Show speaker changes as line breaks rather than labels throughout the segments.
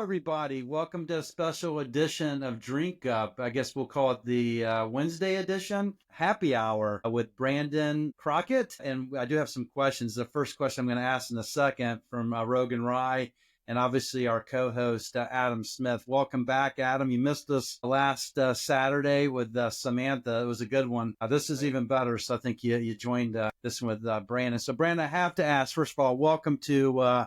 Hello, everybody. Welcome to a special edition of Drink Up. I guess we'll call it the Wednesday edition, happy hour with Brandon Crockett. And I do have some questions. The first question I'm going to ask in a second from Rogan Rye and obviously our co-host, Adam Smith. Welcome back, Adam. You missed us last Saturday with Samantha. It was a good one. This is even better. So I think you joined this one with Brandon. So, Brandon, I have to ask, first of all, welcome to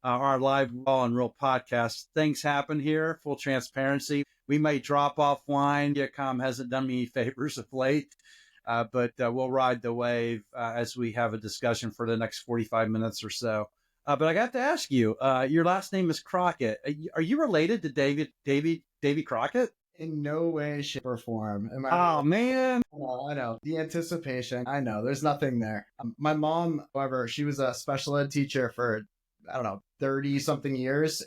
our live Raw and Real podcast. Things happen here, full transparency. We may drop offline. Viacom hasn't done me any favors of late, but we'll ride the wave as we have a discussion for the next 45 minutes or so. But I got to ask you, your last name is Crockett. Are you related to Davy Crockett?
In no way, shape, or form.
Oh, man.
I know. The anticipation. I know. There's nothing there. My mom, however, she was a special ed teacher for, 30 something years.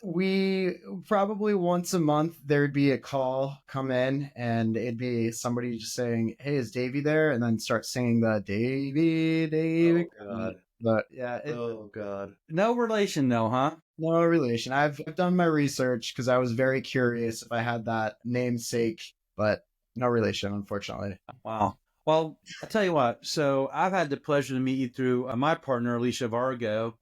We probably once a month, there'd be a call come in and it'd be somebody just saying, "Hey, is Davey there?" And then start singing the Davey.
Oh, God.
But yeah.
Oh, God.
No relation, though, huh?
No relation. I've done my research because I was very curious if I had that namesake, but no relation, unfortunately.
Wow. Well, I'll tell you what. So I've had the pleasure to meet you through my partner, Alicia Vargo,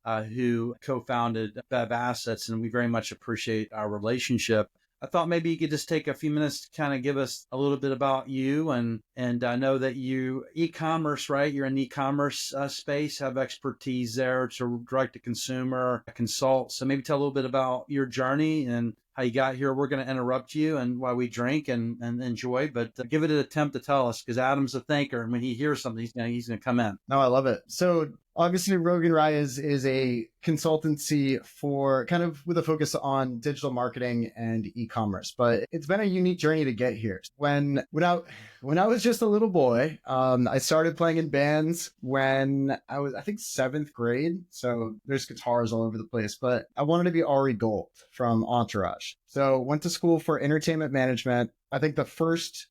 who co-founded Bev Assets, and we very much appreciate our relationship. I thought maybe you could just take a few minutes to kind of give us a little bit about you, and I know that you e-commerce, right? You're in the e-commerce space, have expertise there to direct to consumer, consult. So maybe tell a little bit about your journey and how you got here. We're going to interrupt you and why we drink and enjoy, but give it an attempt to tell us, because Adam's a thinker, and when he hears something, he's going to come in.
No, I love it. So obviously, Rogan Rye is a consultancy for kind of with a focus on digital marketing and e-commerce, but it's been a unique journey to get here. When I was just a little boy, I started playing in bands when I was, I think, 7th grade. So there's guitars all over the place, but I wanted to be Ari Gold from Entourage. So went to school for entertainment management. I think the first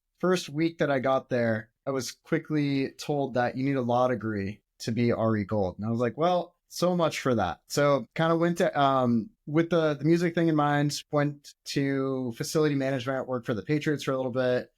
week that I got there, I was quickly told that you need a law degree to be Ari Gold. And I was like, well, so much for that. So kind of went to, with the music thing in mind, went to facility management, worked for the Patriots for a little bit,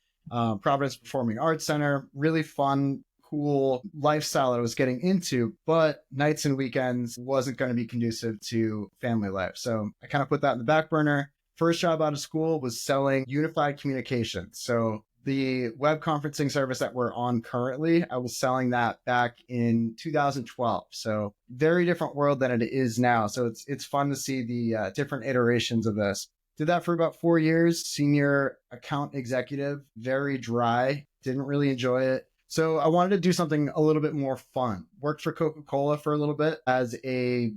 Providence Performing Arts Center, really fun, cool lifestyle that I was getting into, but nights and weekends wasn't going to be conducive to family life. So I kind of put that in the back burner. First job out of school was selling unified communications. So the web conferencing service that we're on currently, I was selling that back in 2012. So very different world than it is now. So it's fun to see the different iterations of this. Did that for about 4 years, senior account executive, very dry, didn't really enjoy it. So I wanted to do something a little bit more fun. Worked for Coca-Cola for a little bit as a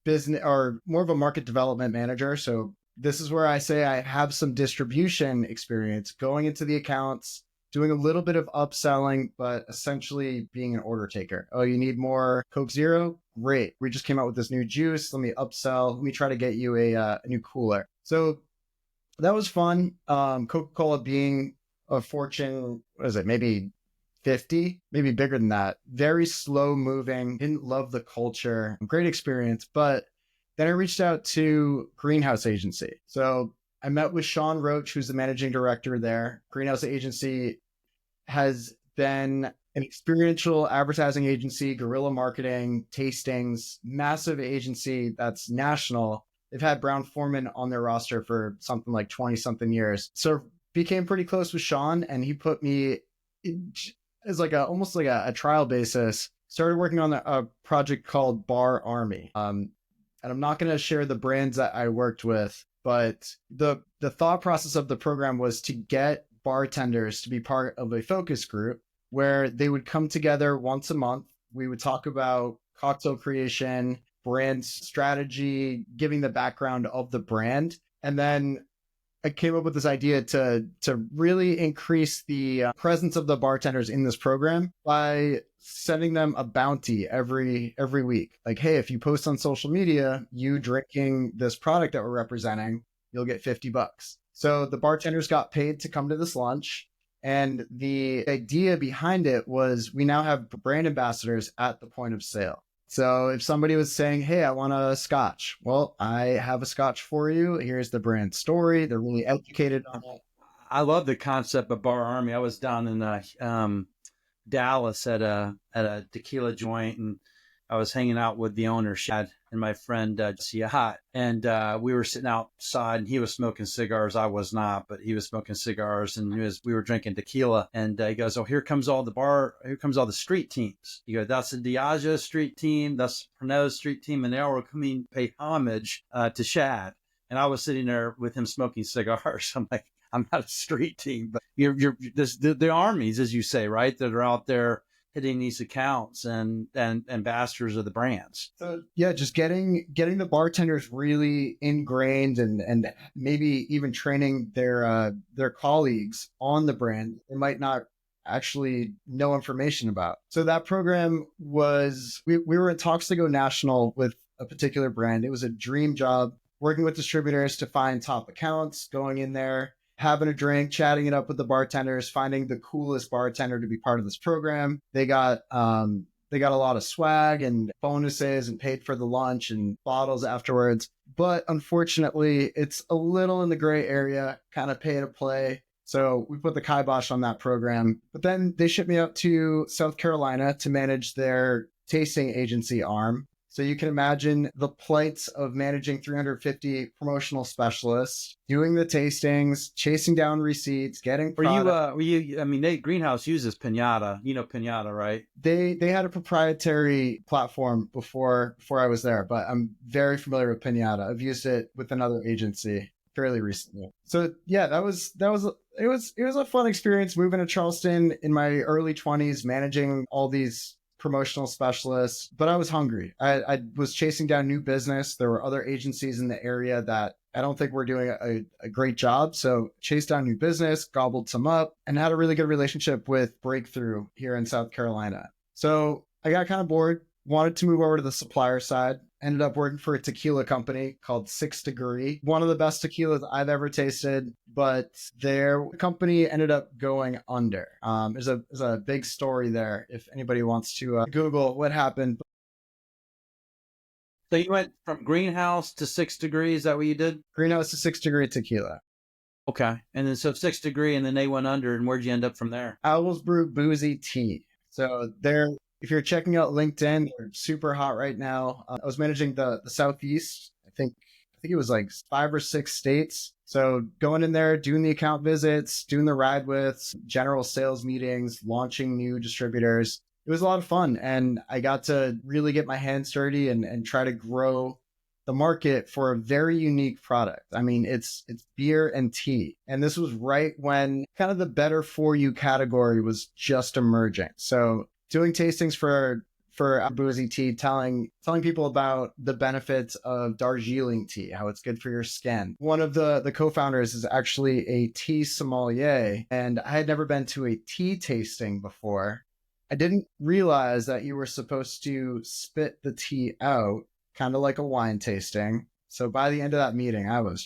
business or more of a market development manager. So this is where I say I have some distribution experience going into the accounts, doing a little bit of upselling, but essentially being an order taker. Oh, you need more Coke Zero? Great. We just came out with this new juice. Let me upsell. Let me try to get you a new cooler. So that was fun. Coca-Cola being a Fortune, what is it, maybe 50, maybe bigger than that. Very slow moving. Didn't love the culture. Great experience, but then I reached out to Greenhouse Agency. So I met with Sean Roach, who's the managing director there. Greenhouse Agency has been an experiential advertising agency, guerrilla marketing, tastings, massive agency that's national. They've had Brown-Forman on their roster for something like 20 something years. So became pretty close with Sean, and he put me as like almost like a trial basis. Started working on a project called Bar Army. And I'm not going to share the brands that I worked with, but the thought process of the program was to get bartenders to be part of a focus group where they would come together once a month. We would talk about cocktail creation, brand strategy, giving the background of the brand. And then I came up with this idea to really increase the presence of the bartenders in this program by sending them a bounty every week. Like, hey, if you post on social media, you drinking this product that we're representing, you'll get $50. So the bartenders got paid to come to this lunch. And the idea behind it was we now have brand ambassadors at the point of sale. So if somebody was saying, hey, I want a scotch, well, I have a scotch for you. Here's the brand story. They're really educated on it.
I love the concept of bar army. I was down in Dallas at a tequila joint, and I was hanging out with the owner, Shad, and my friend Siat, and we were sitting outside, and he was smoking cigars. I was not, but he was smoking cigars, and we were drinking tequila. And he goes, "Oh, here comes all the street teams." He goes, "That's the Diageo street team, that's Pernod's street team, and they all were coming to pay homage to Shad." And I was sitting there with him smoking cigars. I'm like, I'm not a street team, but you're the armies, as you say, right? That are out there hitting these accounts and ambassadors of the brands.
So yeah, just getting the bartenders really ingrained and maybe even training their colleagues on the brand they might not actually know information about. So that program was we were in talks to go national with a particular brand. It was a dream job working with distributors to find top accounts, going in there, having a drink, chatting it up with the bartenders, finding the coolest bartender to be part of this program. They got a lot of swag and bonuses and paid for the lunch and bottles afterwards. But unfortunately, it's a little in the gray area, kind of pay to play. So we put the kibosh on that program. But then they shipped me out to South Carolina to manage their tasting agency arm. So you can imagine the plights of managing 350 promotional specialists, doing the tastings, chasing down receipts, getting product.
Were you, I mean, Greenhouse uses Pinata, Pinata, right?
They had a proprietary platform before I was there, but I'm very familiar with Pinata. I've used it with another agency fairly recently. So yeah, it was a fun experience moving to Charleston in my early 20s, managing all these promotional specialists, but I was hungry. I was chasing down new business. There were other agencies in the area that I don't think were doing a great job. So chased down new business, gobbled some up, and had a really good relationship with Breakthrough here in South Carolina. So I got kind of bored, wanted to move over to the supplier side. Ended up working for a tequila company called 6 Degree, one of the best tequilas I've ever tasted, but their company ended up going under. There's a big story there if anybody wants to Google what happened.
So you went from Greenhouse to 6 Degrees. Is that what you did?
Greenhouse to 6 Degree tequila.
Okay. And then so 6 Degree, and then they went under, and where'd you end up from there?
Owl's Brew Boozy Tea. So they're if you're checking out LinkedIn, they're super hot right now. I was managing the Southeast. I think it was like 5 or 6 states. So going in there, doing the account visits, doing the ride withs, general sales meetings, launching new distributors. It was a lot of fun. And I got to really get my hands dirty and try to grow the market for a very unique product. I mean, it's beer and tea. And this was right when kind of the better for you category was just emerging. So doing tastings for boozy tea, telling people about the benefits of Darjeeling tea, how it's good for your skin. One of the co-founders is actually a tea sommelier, and I had never been to a tea tasting before. I didn't realize that you were supposed to spit the tea out, kind of like a wine tasting. So by the end of that meeting, I was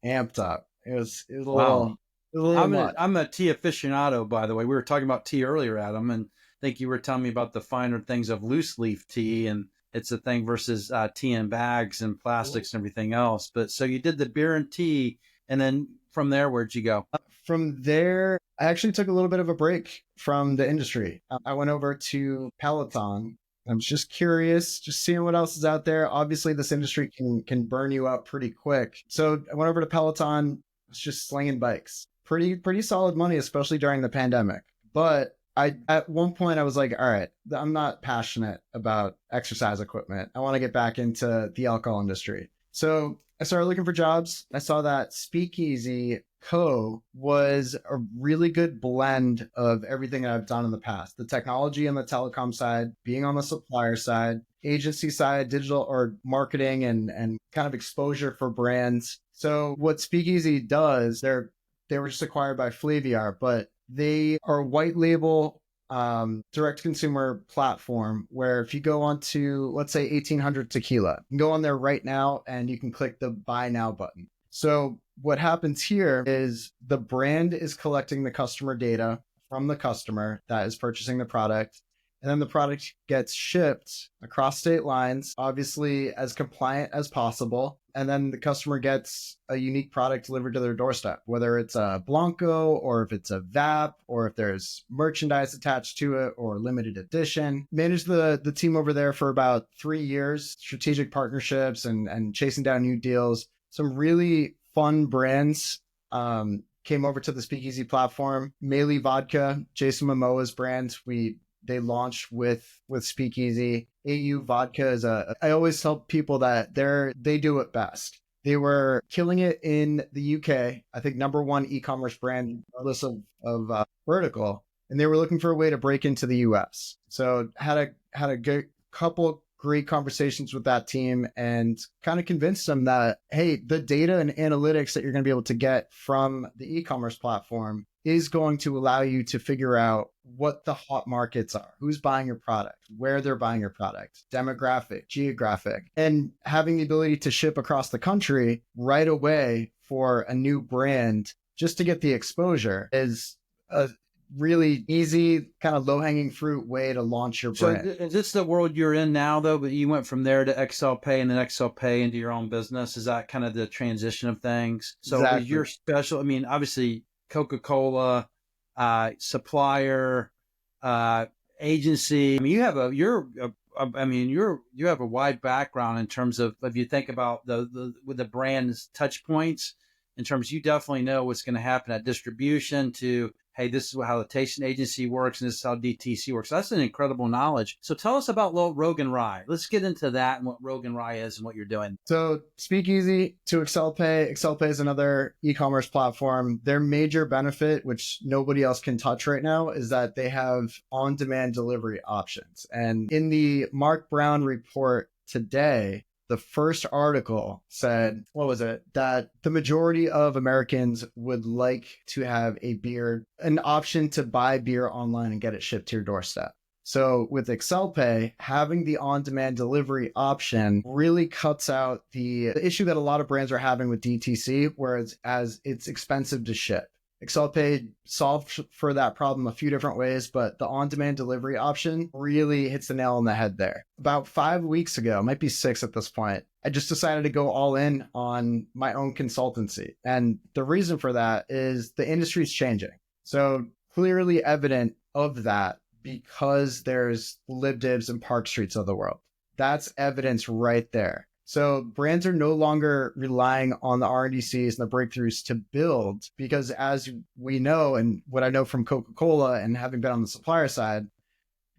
amped up. It was a
Wow.
little much.
I'm a tea aficionado, by the way. We were talking about tea earlier, Adam, and I think you were telling me about the finer things of loose leaf tea, and it's a thing versus tea in bags and plastics and everything else. But so you did the beer and tea, and then from there, where'd you go?
From there, I actually took a little bit of a break from the industry. I went over to Peloton. I was just curious, just seeing what else is out there. Obviously, this industry can burn you out pretty quick. So I went over to Peloton. I was just slinging bikes. Pretty solid money, especially during the pandemic. But at one point I was like, all right, I'm not passionate about exercise equipment. I want to get back into the alcohol industry. So I started looking for jobs. I saw that Speakeasy Co. was a really good blend of everything that I've done in the past. The technology and the telecom side, being on the supplier side, agency side, digital or marketing and kind of exposure for brands. So what Speakeasy does, they were just acquired by Flaviar, but they are a white label direct consumer platform where if you go on to, let's say 1800 Tequila, you can go on there right now and you can click the buy now button. So what happens here is the brand is collecting the customer data from the customer that is purchasing the product. and then the product gets shipped across state lines, obviously as compliant as possible. And then the customer gets a unique product delivered to their doorstep, whether it's a Blanco or if it's a VAP or if there's merchandise attached to it or limited edition. Managed the team over there for about 3 years, strategic partnerships and chasing down new deals. Some really fun brands came over to the Speakeasy platform. Melee Vodka, Jason Momoa's brand, they launched with Speakeasy. AU Vodka is I always tell people that they do it best. They were killing it in the UK, I think #1 e-commerce brand regardless of vertical, and they were looking for a way to break into the US. So had a good couple great conversations with that team and kind of convinced them that, hey, the data and analytics that you're going to be able to get from the e-commerce platform is going to allow you to figure out what the hot markets are, who's buying your product, where they're buying your product, demographic, geographic, and having the ability to ship across the country right away for a new brand just to get the exposure is a really easy, kind of low-hanging fruit way to launch your brand.
So is this the world you're in now, though? But you went from there to XL Pay and then XL Pay into your own business. Is that kind of the transition of things? So
Exactly.
you're special. I mean, obviously, Coca-Cola, supplier, agency. I mean, you have a wide background in terms of if you think about with the brand's touch points. In terms, you definitely know what's going to happen at distribution to, hey, this is how the tasting agency works and this is how DTC works. That's an incredible knowledge. So tell us about Rogan Rye. Let's get into that and what Rogan Rye is and what you're doing.
So Speakeasy to XL Pay. XL Pay is another e-commerce platform. Their major benefit, which nobody else can touch right now, is that they have on-demand delivery options. And in the Mark Brown report today, the first article said, that the majority of Americans would like to have an option to buy beer online and get it shipped to your doorstep. So with XL Pay, having the on-demand delivery option really cuts out the issue that a lot of brands are having with DTC, whereas it's expensive to ship. XL Pay solved for that problem a few different ways, but the on-demand delivery option really hits the nail on the head there. About 5 weeks ago, might be 6 at this point, I just decided to go all in on my own consultancy. And the reason for that is the industry's changing. So clearly evident of that because there's LibDibs and Park Streets of the world. That's evidence right there. So brands are no longer relying on the R&DCs and the breakthroughs to build, because as we know, and what I know from Coca-Cola and having been on the supplier side,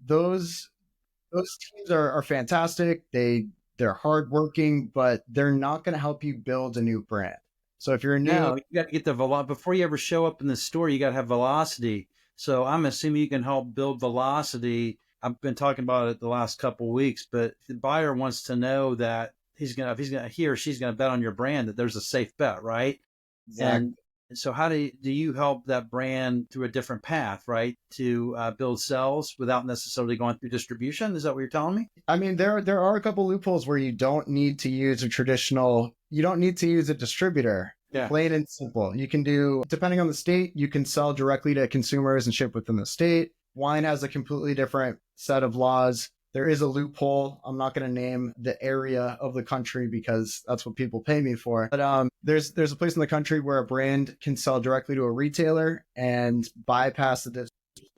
those teams are fantastic. They're hardworking, but they're not going to help you build a new brand. So if you're new,
you got to get the velocity before you ever show up in the store. You got to have velocity. So I'm assuming you can help build velocity. I've been talking about it the last couple of weeks, but the buyer wants to know that he or she's gonna bet on your brand, that there's a safe bet, right?
exactly.
And so how do you help that brand through a different path, right, to build sales without necessarily going through distribution? Is that what you're telling me?
I mean, there are a couple loopholes where you don't need to use a distributor.
Yeah.
Plain and simple. You can do, depending on the state, you can sell directly to consumers and ship within the state. Wine has a completely different set of laws. There is a loophole. I'm not going to name the area of the country because that's what people pay me for. But there's a place in the country where a brand can sell directly to a retailer and bypass the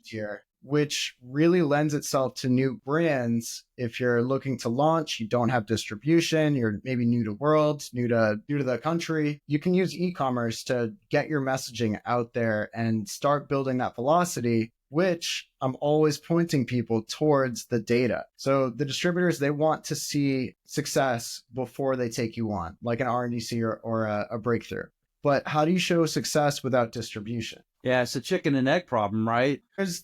distributor, which really lends itself to new brands. If you're looking to launch, you don't have distribution, you're maybe new to world, new to the country, you can use e-commerce to get your messaging out there and start building that velocity, which I'm always pointing people towards the data. So the distributors, they want to see success before they take you on, like an R&DC or a breakthrough. But how do you show success without distribution?
Yeah, it's a chicken and egg problem, right?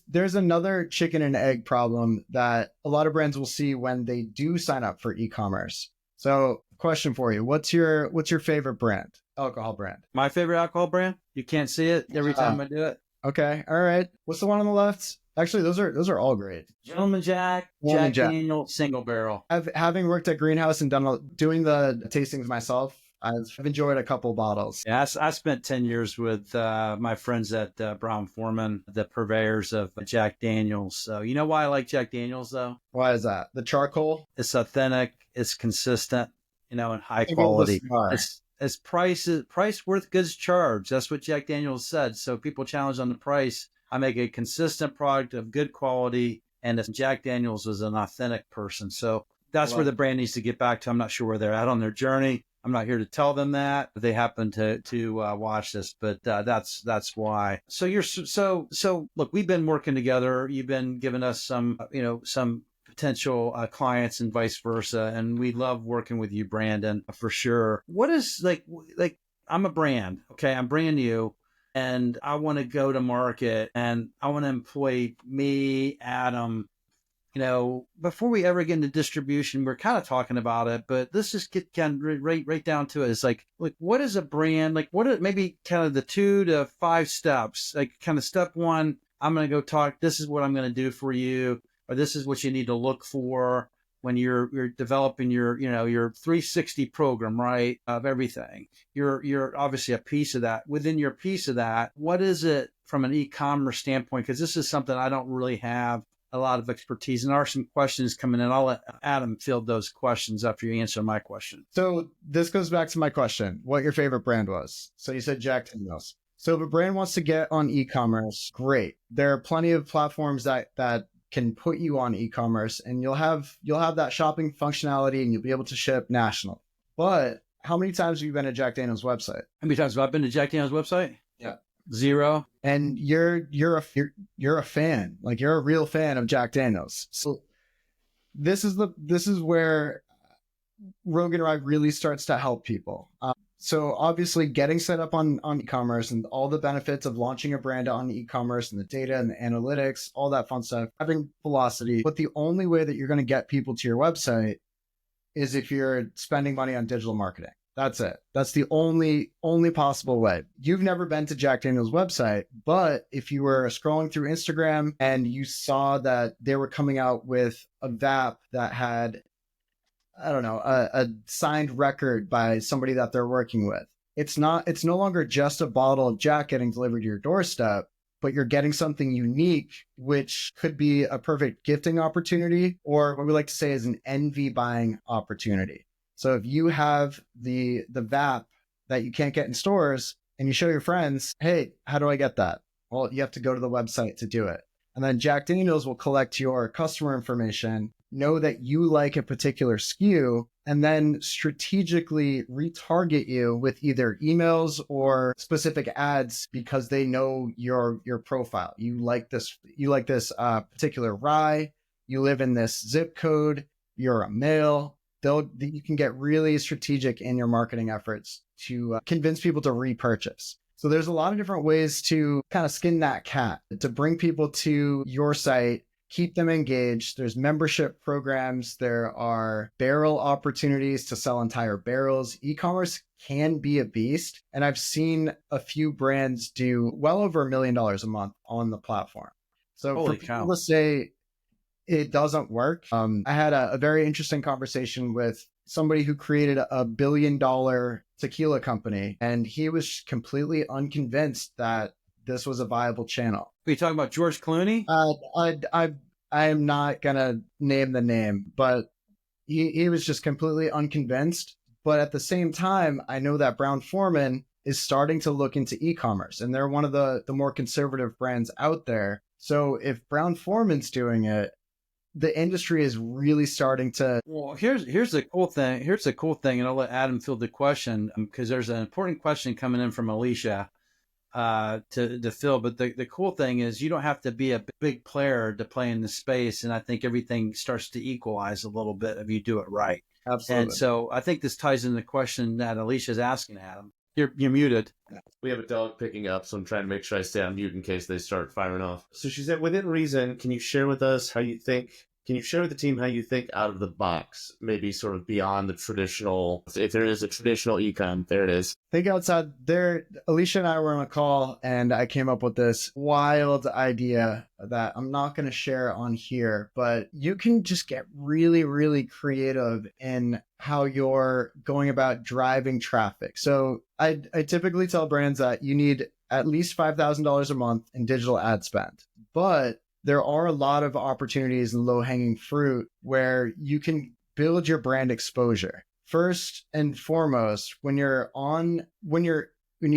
There's another chicken and egg problem that a lot of brands will see when they do sign up for e-commerce. So question for you, what's your favorite brand, alcohol brand?
My favorite alcohol brand? You can't see it every time I do it.
Okay, all right. What's the one on the left? Actually, those are all great.
Gentleman Jack, Jack Daniel, single barrel.
Having worked at Greenhouse and doing the tastings myself, I've enjoyed a couple bottles.
Yeah, I spent 10 years with my friends at Brown Forman, the purveyors of Jack Daniels. So, you know why I like Jack Daniels, though?
Why is that? The charcoal?
It's authentic, it's consistent, and high
I go with the
quality.
cigar.
It's price worth goods charged. That's what Jack Daniels said. So people challenge on the price. I make a consistent product of good quality, and Jack Daniels was an authentic person. So that's where the brand needs to get back to. I'm not sure where they're at on their journey. I'm not here to tell them that they happen to watch this, but that's why. So look, we've been working together. You've been giving us some potential clients and vice versa, and we love working with you, Brandon, for sure. What is like I'm a brand, okay? I'm brand new, and I want to go to market, and I want to employ me, Adam. Before we ever get into distribution, we're kind of talking about it, but let's just get kind of right down to it. It's like what is a brand? Like, what are maybe kind of the 2 to 5 steps? Like, kind of step one, I'm going to go talk. This is what I'm going to do for you, or this is what you need to look for when you're developing your 360 program, right, of everything. You're obviously a piece of that. Within your piece of that, what is it from an e-commerce standpoint? Because this is something I don't really have a lot of expertise, and there are some questions coming in. I'll let Adam field those questions after you answer my question.
So this goes back to my question, what your favorite brand was. So you said Jack Daniels. So if a brand wants to get on e-commerce, great. There are plenty of platforms that can put you on e-commerce, and you'll have that shopping functionality, and you'll be able to ship national. But how many times have you been to Jack Daniels' website?
How many times have I been to Jack Daniels' website?
Yeah.
0.
And you're a fan, like you're a real fan of Jack Daniels. So this is where Rogan Rye really starts to help people. So obviously getting set up on e-commerce and all the benefits of launching a brand on e-commerce and the data and the analytics, all that fun stuff, having velocity. But the only way that you're going to get people to your website is if you're spending money on digital marketing. That's it. That's the only possible way. You've never been to Jack Daniels' website, but if you were scrolling through Instagram and you saw that they were coming out with a VAP that had, I don't know, a signed record by somebody that they're working with, it's no longer just a bottle of Jack getting delivered to your doorstep, but you're getting something unique, which could be a perfect gifting opportunity, or what we like to say is an envy buying opportunity. So if you have the VAP that you can't get in stores and you show your friends, hey, how do I get that? Well, you have to go to the website to do it. And then Jack Daniels will collect your customer information, know that you like a particular SKU, and then strategically retarget you with either emails or specific ads because they know your profile. You like this particular rye, you live in this zip code, you're a male. You can get really strategic in your marketing efforts to convince people to repurchase. So there's a lot of different ways to kind of skin that cat, to bring people to your site, keep them engaged. There's membership programs. There are barrel opportunities to sell entire barrels. E-commerce can be a beast. And I've seen a few brands do well over $1 million a month on the platform. So
Holy
for
cow.
people to say it doesn't work. I had a very interesting conversation with somebody who created a $1 billion tequila company, and he was completely unconvinced that this was a viable channel.
Are you talking about George Clooney?
I am not gonna name the name, but he was just completely unconvinced. But at the same time, I know that Brown Forman is starting to look into e-commerce, and they're one of the more conservative brands out there. So if Brown Forman's doing it, the industry is really starting to.
Well, here's the cool thing. Here's the cool thing, and I'll let Adam field the question because there's an important question coming in from Alicia to fill. But the cool thing is you don't have to be a big player to play in the space, and I think everything starts to equalize a little bit if you do it right.
Absolutely.
And so I think this ties into the question that Alicia's asking, Adam. You're muted.
We have a dog picking up, so I'm trying to make sure I stay on mute in case they start firing off. So she said, within reason, can you share with us how you think Can you share with the team how you think out of the box, maybe sort of beyond the traditional, if there is a traditional econ, there it is.
Think outside there. Alicia and I were on a call and I came up with this wild idea that I'm not going to share on here, but you can just get really, really creative in how you're going about driving traffic. So I typically tell brands that you need at least $5,000 a month in digital ad spend, but there are a lot of opportunities and low hanging fruit where you can build your brand exposure. First and foremost, when you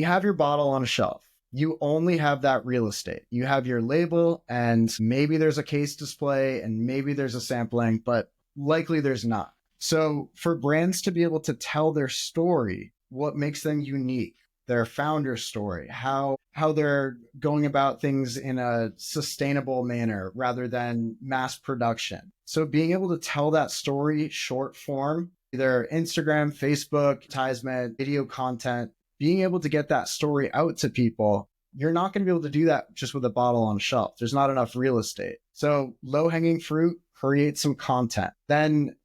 have your bottle on a shelf, you only have that real estate. You have your label and maybe there's a case display and maybe there's a sampling, but likely there's not. So for brands to be able to tell their story, what makes them unique, their founder story, how they're going about things in a sustainable manner rather than mass production. So being able to tell that story short form, either Instagram, Facebook, advertisement, video content, being able to get that story out to people, you're not going to be able to do that just with a bottle on a shelf. There's not enough real estate. So low hanging fruit, create some content. Then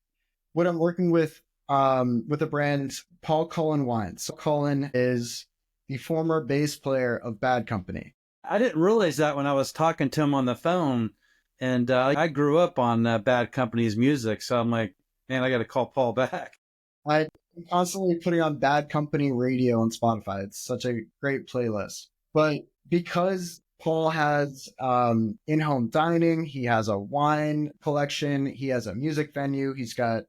what I'm working with a brand, Paul Cullen Wines. So Cullen is the former bass player of Bad Company.
I didn't realize that when I was talking to him on the phone. And I grew up on Bad Company's music. So I'm like, man, I got to call Paul back.
I'm constantly putting on Bad Company radio on Spotify. It's such a great playlist. But because Paul has in-home dining, he has a wine collection, he has a music venue, he's got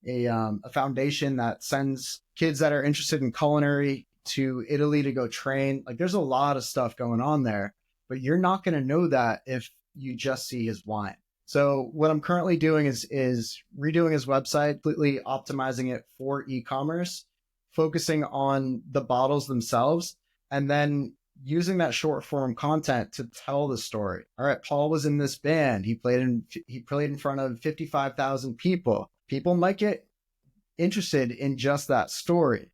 a foundation that sends kids that are interested in culinary to Italy to go train. Like there's a lot of stuff going on there, but you're not going to know that if you just see his wine. So what I'm currently doing is redoing his website, completely optimizing it for e-commerce, focusing on the bottles themselves, and then using that short form content to tell the story. All right, Paul was in this band. He played in front of 55,000 people. People might get interested in just that story.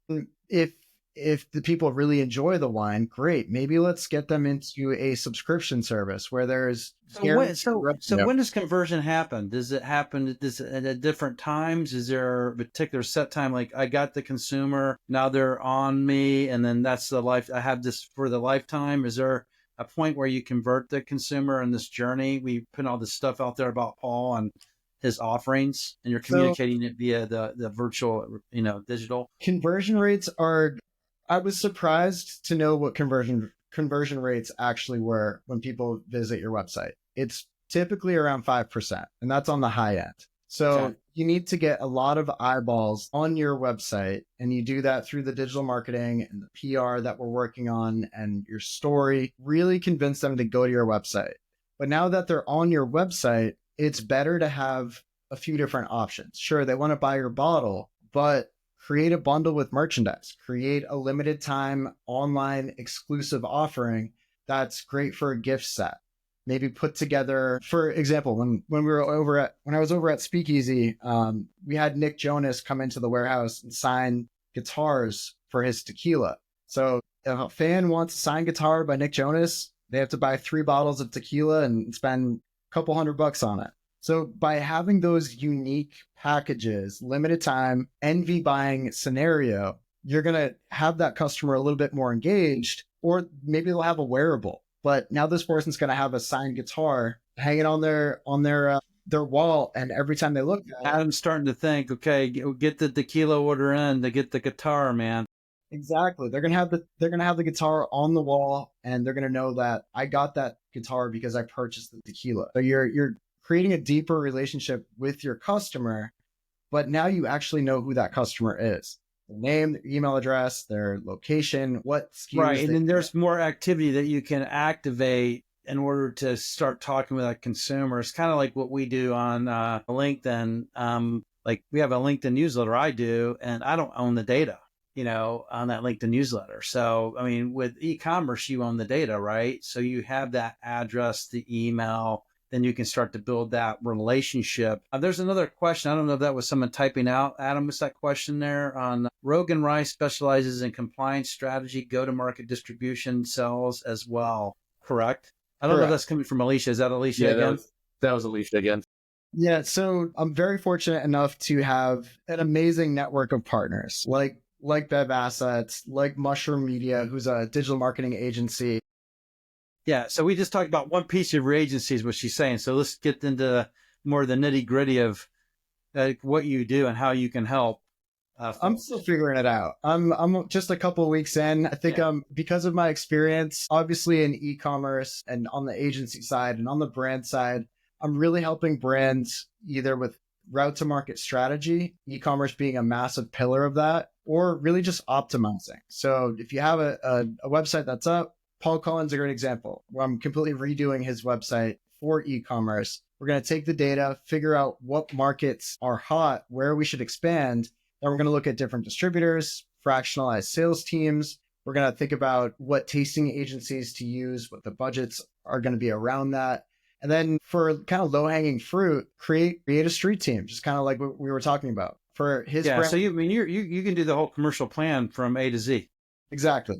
If the people really enjoy the wine, great. Maybe let's get them into a subscription service where there's
So when does conversion happen? Does it happen at different times? Is there a particular set time? Like I got the consumer, now they're on me, and then that's the life. I have this for the lifetime. Is there a point where you convert the consumer in this journey? We put all this stuff out there about Paul and his offerings, and you're communicating it via the virtual, digital.
Conversion rates are. I was surprised to know what conversion rates actually were when people visit your website. It's typically around 5%, and that's on the high end. So you need to get a lot of eyeballs on your website, and you do that through the digital marketing and the PR that we're working on and your story. Really convince them to go to your website. But now that they're on your website, it's better to have a few different options. Sure, they want to buy your bottle, but create a bundle with merchandise, create a limited time online exclusive offering that's great for a gift set. Maybe put together, for example, when I was over at Speakeasy, we had Nick Jonas come into the warehouse and sign guitars for his tequila. So if a fan wants a signed guitar by Nick Jonas, they have to buy 3 bottles of tequila and spend a couple $100 on it. So by having those unique packages, limited time, envy buying scenario, you're going to have that customer a little bit more engaged, or maybe they'll have a wearable. But now this person's going to have a signed guitar hanging on their wall, and every time they look at it,
Adam's starting to think, okay, get the tequila order in to get the guitar, man.
Exactly. They're gonna have the guitar on the wall, and they're gonna know that I got that guitar because I purchased the tequila. So you're creating a deeper relationship with your customer, but now you actually know who that customer is. The name, their email address, their location, what SKUs.
Right, and then there's more activity that you can activate in order to start talking with a consumer. It's kind of like what we do on LinkedIn. Like we have a LinkedIn newsletter I do, and I don't own the data, on that LinkedIn newsletter. So, I mean, with e-commerce, you own the data, right? So you have that address, the email, then you can start to build that relationship. There's another question. I don't know if that was someone typing out. Adam, what's that question there? On Rogan Rye specializes in compliance strategy, go-to-market distribution, sales as well. Correct? I don't know if that's coming from Alicia. Is that Alicia again?
That was Alicia again.
Yeah, so I'm very fortunate enough to have an amazing network of partners like Bev Assets, like Mushroom Media, who's a digital marketing agency.
Yeah. So we just talked about one piece of your agency is what she's saying. So let's get into more of the nitty gritty of what you do and how you can help
I'm
folks.
still figuring it out. I'm just a couple of weeks in. I think because of my experience, obviously in e-commerce and on the agency side and on the brand side, I'm really helping brands either with route to market strategy, e-commerce being a massive pillar of that, or really just optimizing. So if you have a website that's up, Paul Cullen's a great example where I'm completely redoing his website for e-commerce. We're going to take the data, figure out what markets are hot, where we should expand. Then we're going to look at different distributors, fractionalized sales teams. We're going to think about what tasting agencies to use, what the budgets are going to be around that. And then for kind of low hanging fruit, create a street team, just kind of like what we were talking about for his
Yeah.
brand.
So you can do the whole commercial plan from A to Z
Exactly.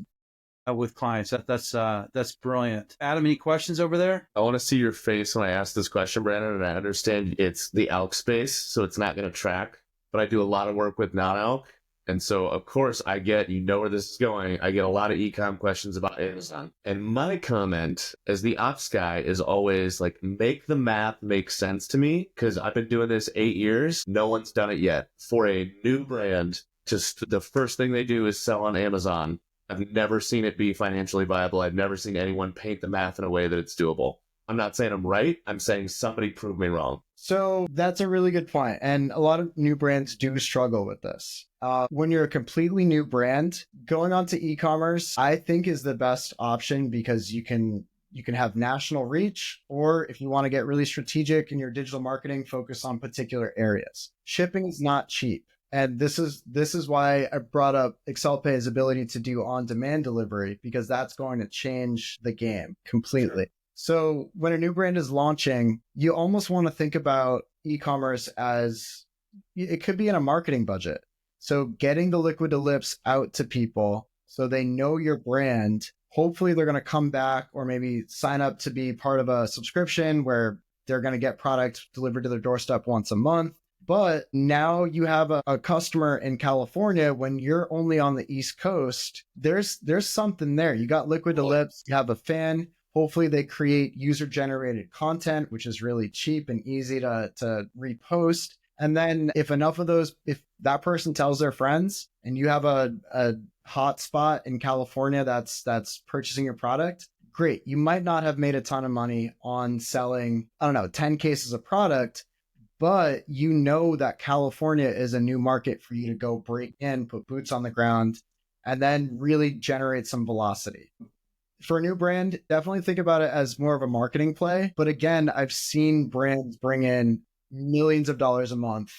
with clients. That's brilliant. Adam, any questions over there?
I want to see your face when I ask this question, Brandon, and I understand it's the elk space, so it's not going to track, but I do a lot of work with non-elk. And so, of course, I get, you know where this is going. I get a lot of e-com questions about Amazon. And my comment as the ops guy is always like, make the math make sense to me, because I've been doing this 8 years. No one's done it yet. For a new brand, just the first thing they do is sell on Amazon. I've never seen it be financially viable. I've never seen anyone paint the math in a way that it's doable. I'm not saying I'm right. I'm saying somebody prove me wrong.
So that's a really good point. And a lot of new brands do struggle with this. When you're a completely new brand, going onto e-commerce, I think is the best option because you can have national reach, or if you want to get really strategic in your digital marketing, focus on particular areas. Shipping is not cheap. And this is why I brought up ExcelPay's ability to do on-demand delivery, because that's going to change the game completely. So when a new brand is launching, you almost want to think about e-commerce as it could be in a marketing budget. So getting the liquid to lips out to people so they know your brand. Hopefully they're going to come back or maybe sign up to be part of a subscription where they're going to get product delivered to their doorstep once a month. But now you have a customer in California when you're only on the East Coast. There's something there. You got liquid to lips, you have a fan. Hopefully they create user-generated content, which is really cheap and easy to repost. And then if that person tells their friends and you have a hot spot in California that's purchasing your product, great. You might not have made a ton of money on selling, 10 cases of product, but you know that California is a new market for you to go break in, put boots on the ground, and then really generate some velocity. For a new brand, definitely think about it as more of a marketing play. But again, I've seen brands bring in millions of dollars a month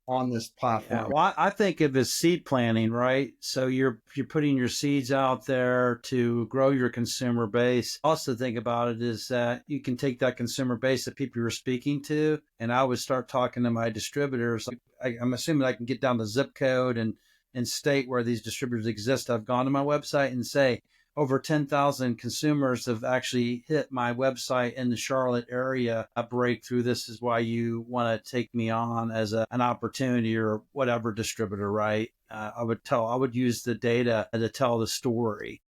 on this platform.
Yeah, well, I think of as seed planting, right? So you're putting your seeds out there to grow your consumer base. Also think about it is that you can take that consumer base that people you're speaking to, and I would start talking to my distributors. I'm assuming I can get down the zip code and state where these distributors exist. I've gone to my website and say, over 10,000 consumers have actually hit my website in the Charlotte area. A breakthrough. This is why you want to take me on as an opportunity or whatever distributor, right? I would use the data to tell the story.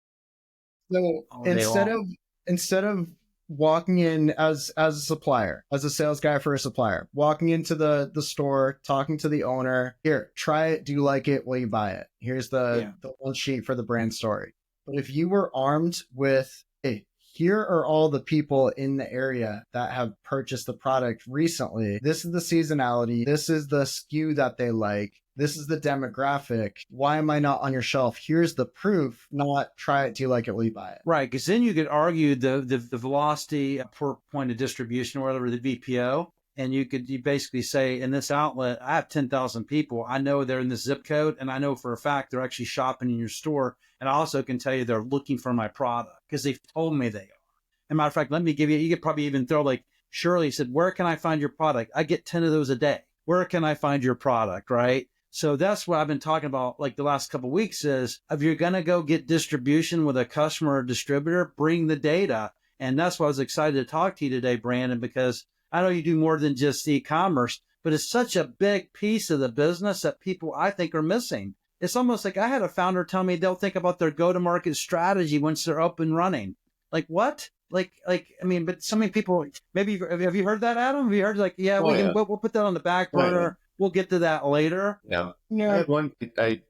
So instead of walking in as a supplier, as a sales guy for a supplier, walking into the store, talking to the owner, here, try it. Do you like it? Will you buy it? Here's the one sheet for the brand story. But if you were armed with, hey, here are all the people in the area that have purchased the product recently. This is the seasonality. This is the SKU that they like. This is the demographic. Why am I not on your shelf? Here's the proof, not try it. Do you like it? Will you buy it?
Right. Because then you could argue the velocity per point of distribution or whatever, the VPO. And you basically say, in this outlet, I have 10,000 people. I know they're in this zip code, and I know for a fact they're actually shopping in your store. And I also can tell you they're looking for my product because they've told me they are. As a matter of fact, let me give you could probably even throw like Shirley said, where can I find your product? I get 10 of those a day. Where can I find your product, right? So that's what I've been talking about like the last couple of weeks is if you're going to go get distribution with a customer or distributor, bring the data. And that's why I was excited to talk to you today, Brandon, because I know you do more than just e-commerce, but it's such a big piece of the business that people I think are missing. It's almost like I had a founder tell me they'll think about their go-to-market strategy once they're up and running. Like what? I mean, but so many people, maybe, have you heard that, Adam? Have you heard like, yeah, we'll put that on the back burner. Right. We'll get to that later.
Yeah. I had one, I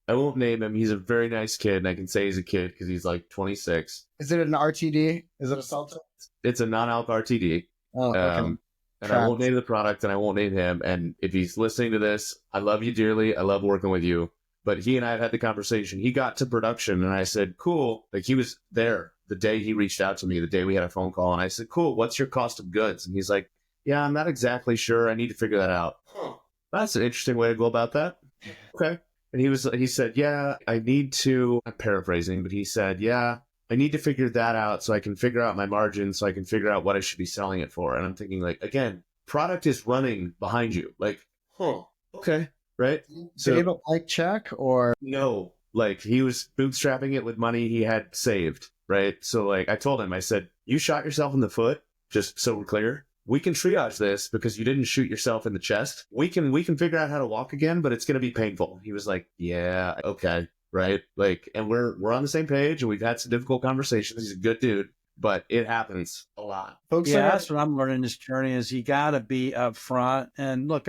won't name him. He's a very nice kid, and I can say he's a kid because he's like 26.
Is it an RTD? Is it a seltzer?
It's a non-alc RTD.
Oh, okay.
And I won't name the product, and I won't name him. And if he's listening to this, I love you dearly. I love working with you. But he and I have had the conversation. He got to production, and I said, cool. Like, he was there the day he reached out to me, the day we had a phone call. And I said, cool, what's your cost of goods? And he's like, yeah, I'm not exactly sure. I need to figure that out. Huh. That's an interesting way to go about that. Okay. And he said, yeah, I need to, I'm paraphrasing, but he said, yeah, I need to figure that out so I can figure out my margin, so I can figure out what I should be selling it for. And I'm thinking, like, again, product is running behind you. Like, okay, right?
So you don't like check or?
No, like he was bootstrapping it with money he had saved, right? So like I told him, I said, you shot yourself in the foot, just so we're clear. We can triage this because you didn't shoot yourself in the chest. We can figure out how to walk again, but it's going to be painful. He was like, yeah, okay. Right. Like, and we're on the same page and we've had some difficult conversations. He's a good dude, but it happens a lot.
Folks, yeah, that's what I'm learning this journey is you got to be upfront. And look,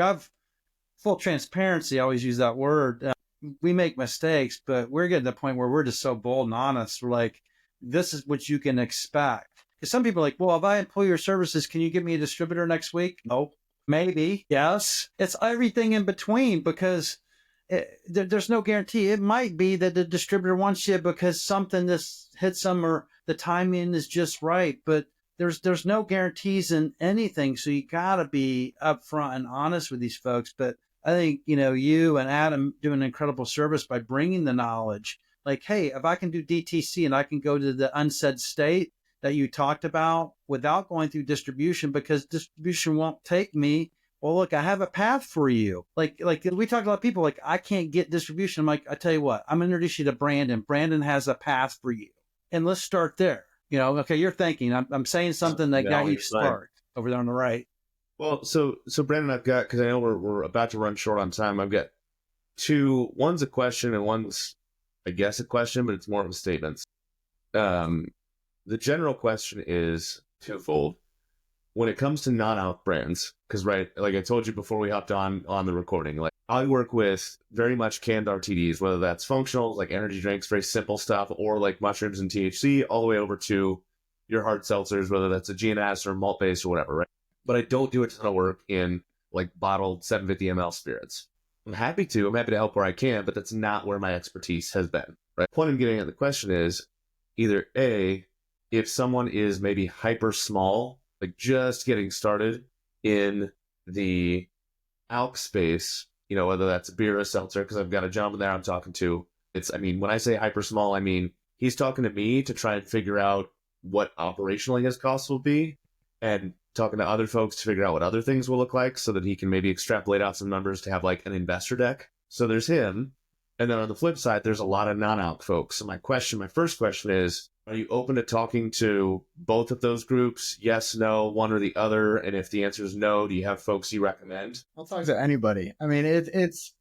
full transparency. I always use that word. We make mistakes, but we're getting to the point where we're just so bold and honest. We're like, this is what you can expect. Because some people are like, well, if I employ your services, can you give me a distributor next week? No, maybe. Yes. It's everything in between because there's no guarantee. It might be that the distributor wants you because something just hits them or the timing is just right. But there's no guarantees in anything. So you got to be upfront and honest with these folks. But I think, you and Adam do an incredible service by bringing the knowledge. Like, hey, if I can do DTC and I can go to the unsaid state that you talked about without going through distribution because distribution won't take me. Well, look, I have a path for you. Like we talk to a lot of people, like, I can't get distribution. I'm like, I tell you what, I'm going to introduce you to Brandon. Brandon has a path for you. And let's start there. Okay, you're thinking, I'm saying something that got you sparked over there on the right.
Well, so Brandon, I've got, because I know we're about to run short on time. I've got two, one's a question and one's, I guess, a question, but it's more of a statement. The general question is twofold. When it comes to non-alc brands, because right, like I told you before we hopped on the recording, like I work with very much canned RTDs, whether that's functional, like energy drinks, very simple stuff, or like mushrooms and THC, all the way over to your hard seltzers, whether that's a GNS or malt-based or whatever, right? But I don't do a ton of work in like bottled 750 ml spirits. I'm happy to help where I can, but that's not where my expertise has been, right? The point I'm getting at the question is either A, if someone is maybe hyper small, like just getting started in the alc space, whether that's a beer or a seltzer, because I've got a gentleman there I'm talking to. When I say hyper small, I mean, he's talking to me to try and figure out what operationally his costs will be and talking to other folks to figure out what other things will look like so that he can maybe extrapolate out some numbers to have like an investor deck. So there's him. And then on the flip side, there's a lot of non-alc folks. So my first question is, are you open to talking to both of those groups? Yes, no, one or the other? And if the answer is no, do you have folks you recommend?
I'll talk to anybody. I mean, it's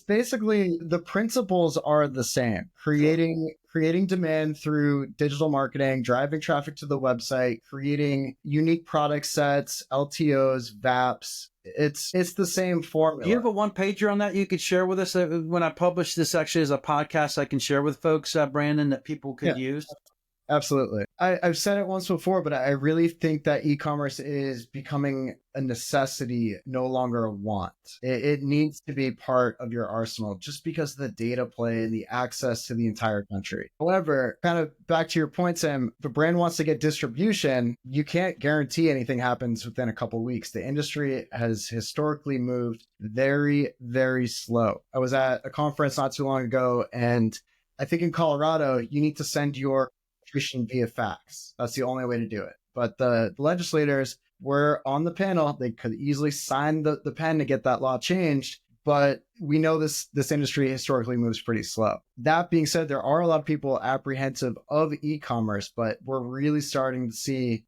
basically the principles are the same. Creating demand through digital marketing, driving traffic to the website, creating unique product sets, LTOs, VAPs. It's the same formula.
Do you have a one-pager on that you could share with us? When I publish this actually as a podcast, I can share with folks, Brandon, that people could use?
Absolutely. I've said it once before, but I really think that e-commerce is becoming a necessity, no longer a want. It needs to be part of your arsenal just because of the data play and the access to the entire country. However, kind of back to your point, Sam, if a brand wants to get distribution, you can't guarantee anything happens within a couple of weeks. The industry has historically moved very, very slow. I was at a conference not too long ago, and I think in Colorado, you need to send your via fax. That's the only way to do it. But the legislators were on the panel. They could easily sign the pen to get that law changed. But we know this industry historically moves pretty slow. That being said, there are a lot of people apprehensive of e-commerce, but we're really starting to see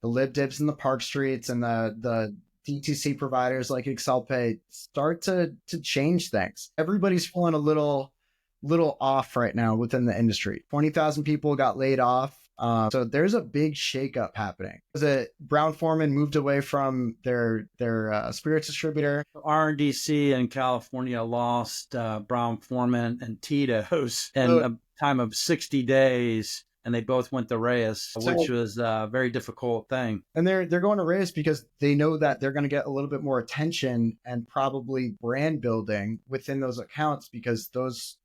the LibDibs and the Park Streets and the DTC providers like ExcelPay start to change things. Everybody's feeling a little off right now within the industry. 20,000 people got laid off. So there's a big shakeup happening. Brown-Forman moved away from their spirits distributor.
RNDC in California lost Brown-Forman and Tito's in a time of 60 days, and they both went to Reyes, which was a very difficult thing.
And they're going to Reyes because they know that they're going to get a little bit more attention and probably brand building within those accounts, because those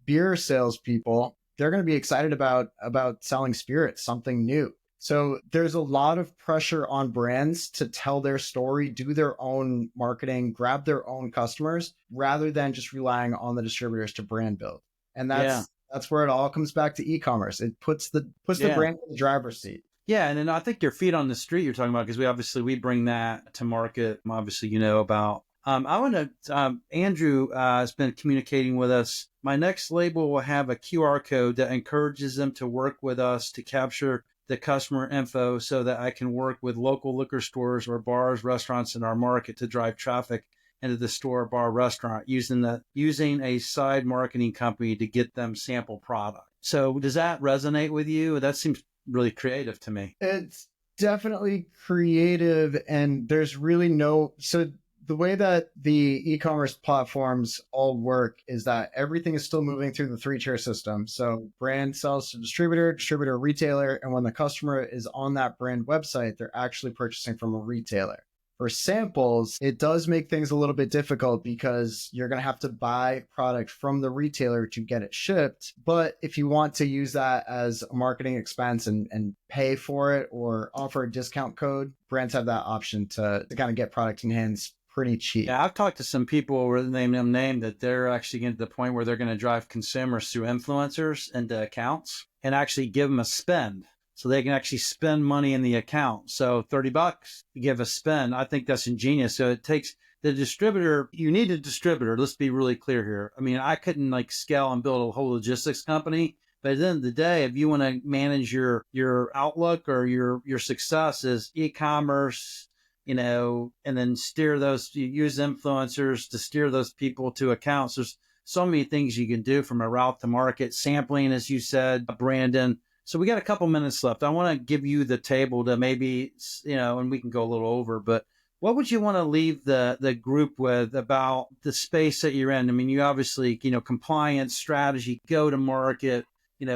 beer salespeople, they're going to be excited about selling spirits, something new. So there's a lot of pressure on brands to tell their story, do their own marketing, grab their own customers, rather than just relying on the distributors to brand build. And that's where it all comes back to e-commerce. It puts the brand in the driver's seat.
Yeah, and then I think your feet on the street you're talking about, because we bring that to market. Obviously, about. I want to, Andrew has been communicating with us. My next label will have a QR code that encourages them to work with us to capture the customer info so that I can work with local liquor stores or bars, restaurants in our market to drive traffic into the store, bar, restaurant, using a side marketing company to get them sample product. So does that resonate with you? That seems really creative to me.
It's definitely creative, and there's really so the way that the e-commerce platforms all work is that everything is still moving through the 3-tier system. So brand sells to distributor, retailer, and when the customer is on that brand website, they're actually purchasing from a retailer. For samples, it does make things a little bit difficult because you're going to have to buy product from the retailer to get it shipped. But if you want to use that as a marketing expense and pay for it or offer a discount code, brands have that option to kind of get product in hands pretty cheap.
Yeah, I've talked to some people where they name that they're actually getting to the point where they're going to drive consumers through influencers into accounts and actually give them a spend. So they can actually spend money in the account. So $30, you give a spend. I think that's ingenious. So it takes the distributor. You need a distributor. Let's be really clear here. I mean, I couldn't scale and build a whole logistics company. But at the end of the day, if you want to manage your outlook or your success as e-commerce, and then use influencers to steer those people to accounts. There's so many things you can do from a route to market, sampling, as you said, Brandon. So we got a couple minutes left. I want to give you the table to maybe, and we can go a little over, but what would you want to leave the group with about the space that you're in? I mean, you obviously, compliance, strategy, go to market,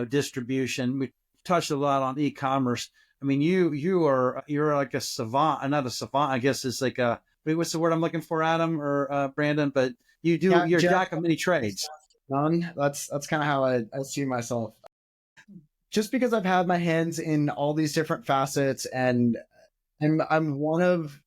distribution. We touched a lot on e-commerce. I mean, you're like a savant, not a savant, I guess it's like what's the word I'm looking for, Adam or Brandon? But you're a jack of many trades.
None. That's kind of how I see myself. Just because I've had my hands in all these different facets, and I'm one of,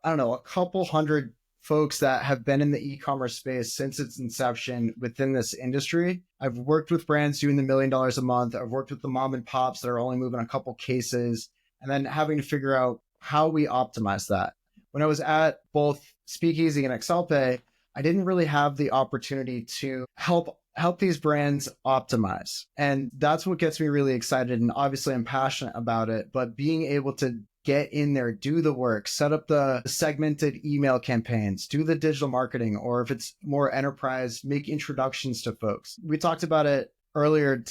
I don't know, a couple hundred folks that have been in the e-commerce space since its inception within this industry. I've worked with brands doing the $1 million a month. I've worked with the mom and pops that are only moving a couple cases, and then having to figure out how we optimize that. When I was at both Speakeasy and ExcelPay, I didn't really have the opportunity to help these brands optimize. And that's what gets me really excited. And obviously I'm passionate about it, but being able to get in there, do the work, set up the segmented email campaigns, do the digital marketing, or if it's more enterprise, make introductions to folks. We talked about it earlier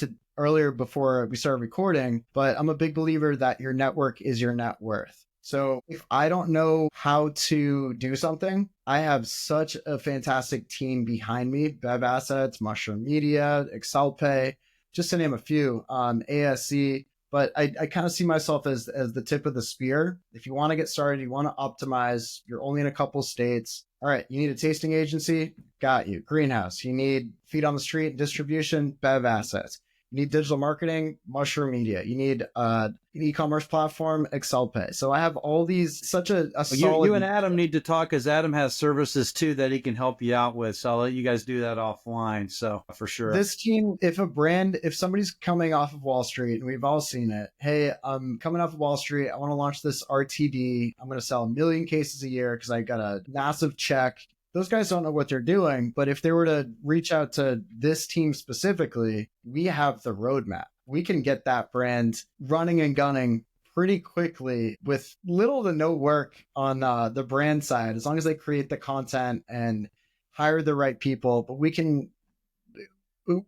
before we started recording, but I'm a big believer that your network is your net worth. So if I don't know how to do something, I have such a fantastic team behind me, Bev Assets, Mushroom Media, ExcelPay, just to name a few, ASC. But I kind of see myself as the tip of the spear. If you want to get started, you want to optimize, you're only in a couple states. All right, you need a tasting agency? Got you. Greenhouse. You need feet on the street, distribution? Bev Assets. You need digital marketing? Mushroom Media. You need an e-commerce platform? ExcelPay. So I have all these, such a solid...
You and Adam need to talk, because Adam has services too that he can help you out with. So I'll let you guys do that offline. So for sure.
This team, if somebody's coming off of Wall Street, and we've all seen it, hey, I'm coming off of Wall Street, I want to launch this RTD. I'm going to sell 1 million cases a year because I got a massive check. Those guys don't know what they're doing, but if they were to reach out to this team specifically, we have the roadmap. We can get that brand running and gunning pretty quickly with little to no work on the brand side, as long as they create the content and hire the right people. But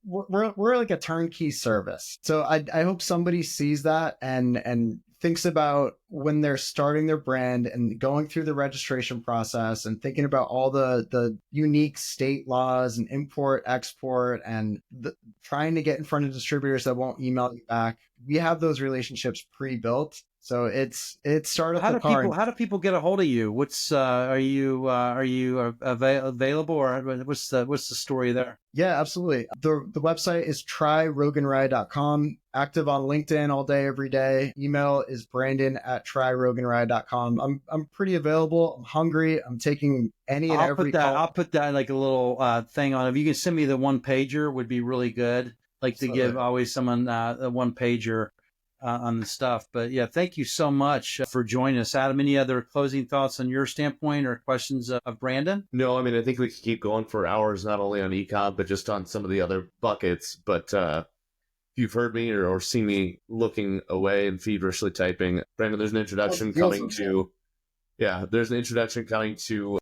we're like a turnkey service. So I hope somebody sees that and thinks about when they're starting their brand and going through the registration process and thinking about all the unique state laws and import, export, and trying to get in front of distributors that won't email you back. We have those relationships pre-built. So it's startup.
How do people get a hold of you? What's are you available, or what's the story there?
Yeah, absolutely. The website is tryroganrye.com. Active on LinkedIn all day, every day. Email is brandon@tryroganrye.com. I'm pretty available. I'm hungry. I'm taking any and every call.
I'll put that like a little thing on. If you can send me the one pager, would be really good. Like to give always someone a one pager on the stuff. But yeah, thank you so much for joining us. Adam, any other closing thoughts on your standpoint or questions of Brandon?
No, I mean, I think we could keep going for hours, not only on ecom, but just on some of the other buckets. But if you've heard me or seen me looking away and feverishly typing, Brandon, there's an introduction coming to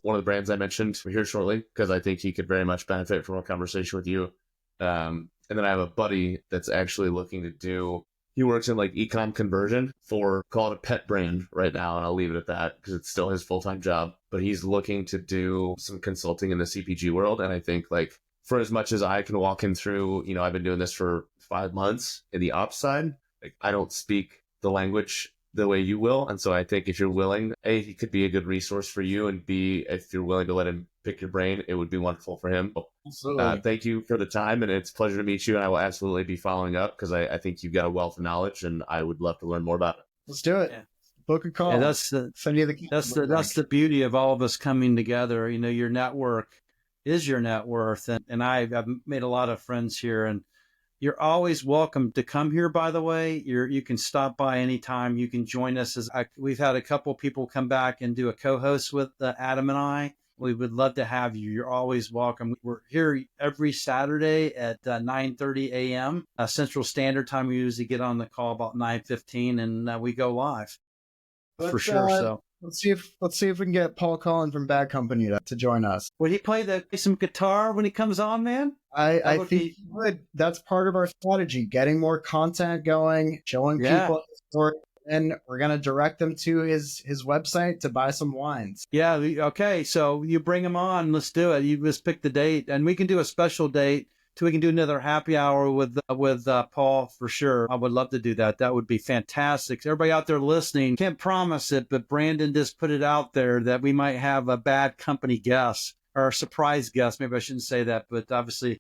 one of the brands I mentioned here shortly, because I think he could very much benefit from a conversation with you. And then I have a buddy that's actually looking to do, he works in like ecom conversion for, call it a pet brand right now, and I'll leave it at that because it's still his full-time job. But he's looking to do some consulting in the CPG world. And I think like for as much as I can walk him through, I've been doing this for 5 months in the ops side. Like I don't speak the language the way you will. And so I think if you're willing, A, he could be a good resource for you, and B, if you're willing to let him pick your brain, it would be wonderful for him. Thank you for the time, and it's a pleasure to meet you. And I will absolutely be following up because I think you've got a wealth of knowledge, and I would love to learn more about it.
Let's do it.
Yeah.
Book a call.
Yeah, that's the beauty of all of us coming together. Your network is your net worth, and I've made a lot of friends here, and you're always welcome to come here, by the way. You can stop by anytime. You can join us. We've had a couple people come back and do a co-host with Adam and I. We would love to have you. You're always welcome. We're here every Saturday at 9:30 a.m. Central Standard Time. We usually get on the call about 9:15, and we go live for sure. So
let's see if we can get Paul Collin from Bad Company to join us.
Would he play some guitar when he comes on, man?
I think he would. That's part of our strategy, getting more content going, showing people his story, and we're going to direct them to his website to buy some wines.
Yeah, okay, so you bring him on. Let's do it. You just pick the date, and we can do a special date, so we can do another happy hour with Paul for sure. I would love to do that. That would be fantastic. Everybody out there listening, can't promise it, but Brandon just put it out there that we might have a Bad Company guest, or a surprise guest. Maybe I shouldn't say that, but obviously,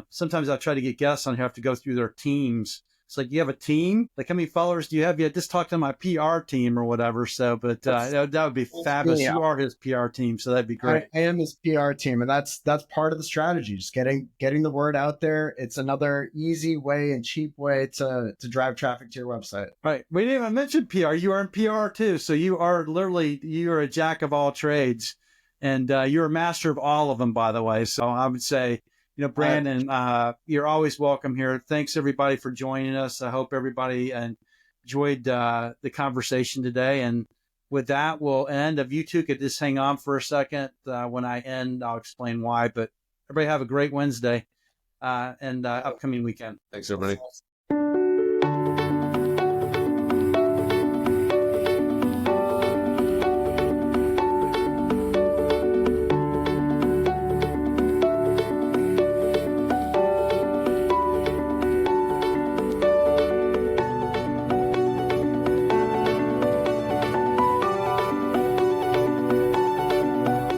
sometimes I try to get guests on here, have to go through their teams. It's like, you have a team? Like, how many followers do you have? Yeah, just talk to my PR team or whatever. So, but that would be fabulous. You are his PR team, so that'd be great.
I am his PR team, and that's part of the strategy. Just getting the word out there. It's another easy way and cheap way to drive traffic to your website.
Right. We didn't even mention PR. You are in PR too, so you're a jack of all trades, and you're a master of all of them, by the way. So I would say, Brandon, you're always welcome here. Thanks, everybody, for joining us. I hope everybody enjoyed the conversation today. And with that, we'll end. If you two could just hang on for a second. When I end, I'll explain why. But everybody have a great Wednesday and upcoming weekend.
Thanks, everybody.